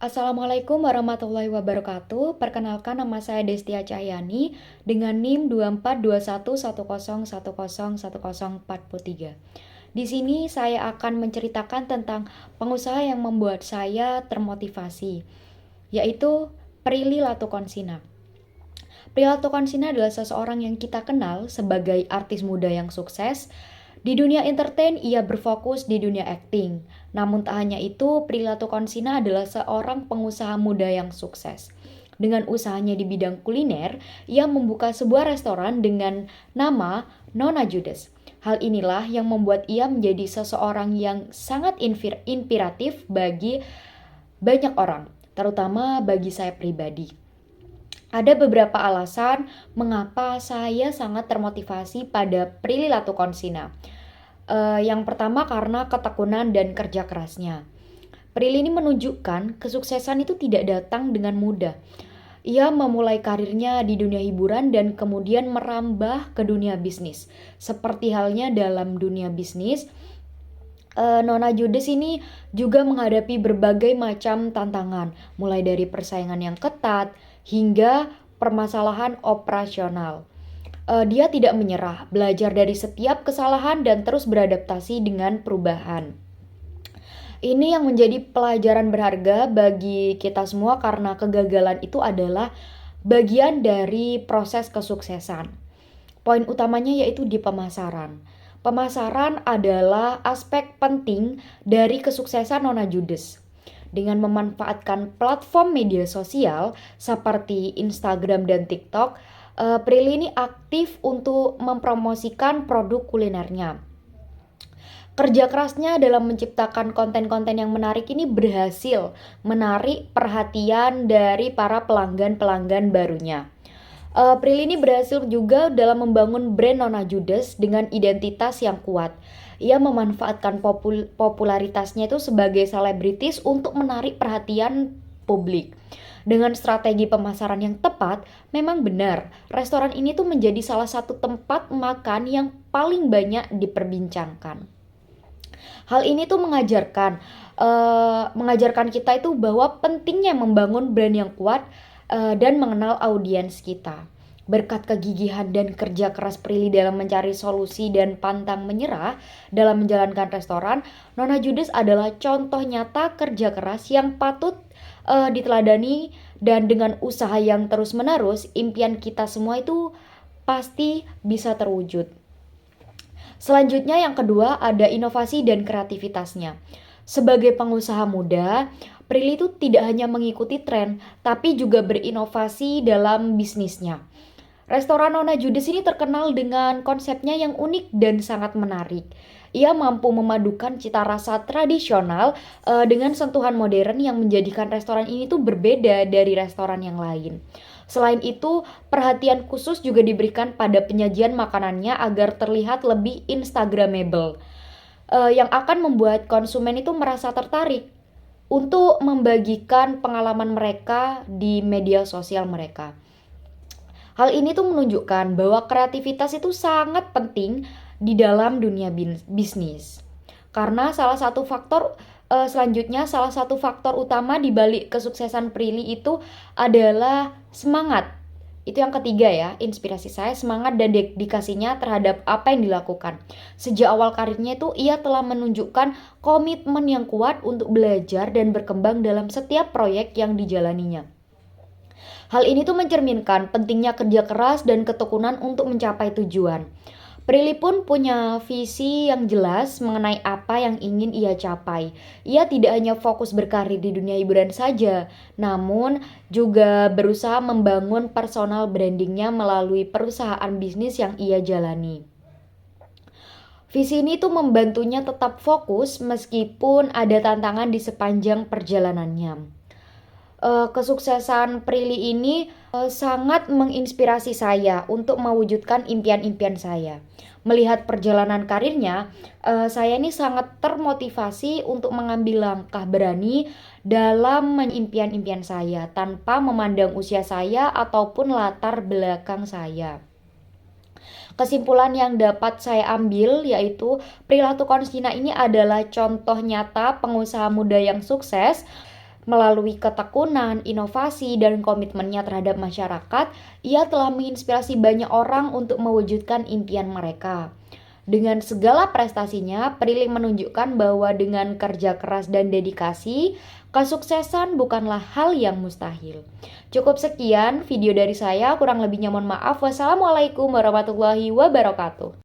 Assalamualaikum warahmatullahi wabarakatuh. Perkenalkan, nama saya Destia Cahyani dengan NIM 242110101043. Di sini saya akan menceritakan tentang pengusaha yang membuat saya termotivasi, yaitu Prilly Latukonsina. Prilly Latukonsina adalah seseorang yang kita kenal sebagai artis muda yang sukses. Di dunia entertain, ia berfokus di dunia acting. Namun tak hanya itu, Prilly Latukonsina adalah seorang pengusaha muda yang sukses. Dengan usahanya di bidang kuliner, ia membuka sebuah restoran dengan nama Nona Judes. Hal inilah yang membuat ia menjadi seseorang yang sangat inspiratif bagi banyak orang, terutama bagi saya pribadi. Ada beberapa alasan mengapa saya sangat termotivasi pada Prilly Latukonsina. Yang pertama karena ketekunan dan kerja kerasnya. Prilly ini menunjukkan kesuksesan itu tidak datang dengan mudah. Ia memulai karirnya di dunia hiburan dan kemudian merambah ke dunia bisnis. Seperti halnya dalam dunia bisnis, Nona Judes ini juga menghadapi berbagai macam tantangan, mulai dari persaingan yang ketat hingga permasalahan operasional. Dia tidak menyerah, belajar dari setiap kesalahan dan terus beradaptasi dengan perubahan. Ini yang menjadi pelajaran berharga bagi kita semua karena kegagalan itu adalah bagian dari proses kesuksesan. Poin utamanya yaitu di pemasaran. Pemasaran adalah aspek penting dari kesuksesan Nona Judes. Dengan memanfaatkan platform media sosial seperti Instagram dan TikTok, Prilly ini aktif untuk mempromosikan produk kulinernya. Kerja kerasnya dalam menciptakan konten-konten yang menarik ini berhasil menarik perhatian dari para pelanggan-pelanggan barunya. Prilly ini berhasil juga dalam membangun brand Nona Judes dengan identitas yang kuat. Ia memanfaatkan popularitasnya itu sebagai selebritis untuk menarik perhatian publik. Dengan strategi pemasaran yang tepat, memang benar, restoran ini tuh menjadi salah satu tempat makan yang paling banyak diperbincangkan. Hal ini tuh mengajarkan kita itu bahwa pentingnya membangun brand yang kuat dan mengenal audiens kita. Berkat kegigihan dan kerja keras Prilly dalam mencari solusi dan pantang menyerah dalam menjalankan restoran, Nona Judes adalah contoh nyata kerja keras yang patut diteladani, dan dengan usaha yang terus-menerus, impian kita semua itu pasti bisa terwujud. Selanjutnya yang kedua ada inovasi dan kreativitasnya. Sebagai pengusaha muda, Prilly itu tidak hanya mengikuti tren, tapi juga berinovasi dalam bisnisnya. Restoran Nona Judes ini terkenal dengan konsepnya yang unik dan sangat menarik. Ia mampu memadukan cita rasa tradisional dengan sentuhan modern yang menjadikan restoran ini tuh berbeda dari restoran yang lain. Selain itu, perhatian khusus juga diberikan pada penyajian makanannya agar terlihat lebih instagramable, yang akan membuat konsumen itu merasa tertarik untuk membagikan pengalaman mereka di media sosial mereka. Hal ini tuh menunjukkan bahwa kreativitas itu sangat penting di dalam dunia bisnis. Karena salah satu faktor utama di balik kesuksesan Prilly itu adalah semangat. Itu yang ketiga ya, inspirasi saya, semangat dan dedikasinya terhadap apa yang dilakukan. Sejak awal karirnya itu ia telah menunjukkan komitmen yang kuat untuk belajar dan berkembang dalam setiap proyek yang dijalaninya. Hal ini tuh mencerminkan pentingnya kerja keras dan ketekunan untuk mencapai tujuan. Prilly pun punya visi yang jelas mengenai apa yang ingin ia capai. Ia tidak hanya fokus berkarir di dunia hiburan saja, namun juga berusaha membangun personal brandingnya melalui perusahaan bisnis yang ia jalani. Visi ini tuh membantunya tetap fokus meskipun ada tantangan di sepanjang perjalanannya. Kesuksesan Prilly ini sangat menginspirasi saya untuk mewujudkan impian-impian saya. Melihat perjalanan karirnya, saya ini sangat termotivasi untuk mengambil langkah berani dalam impian-impian saya tanpa memandang usia saya ataupun latar belakang saya. Kesimpulan yang dapat saya ambil yaitu Prilly Latukonsina ini adalah contoh nyata pengusaha muda yang sukses. Melalui ketekunan, inovasi, dan komitmennya terhadap masyarakat, ia telah menginspirasi banyak orang untuk mewujudkan impian mereka. Dengan segala prestasinya, Prilly menunjukkan bahwa dengan kerja keras dan dedikasi, kesuksesan bukanlah hal yang mustahil. Cukup sekian video dari saya, kurang lebihnya mohon maaf. Wassalamualaikum warahmatullahi wabarakatuh.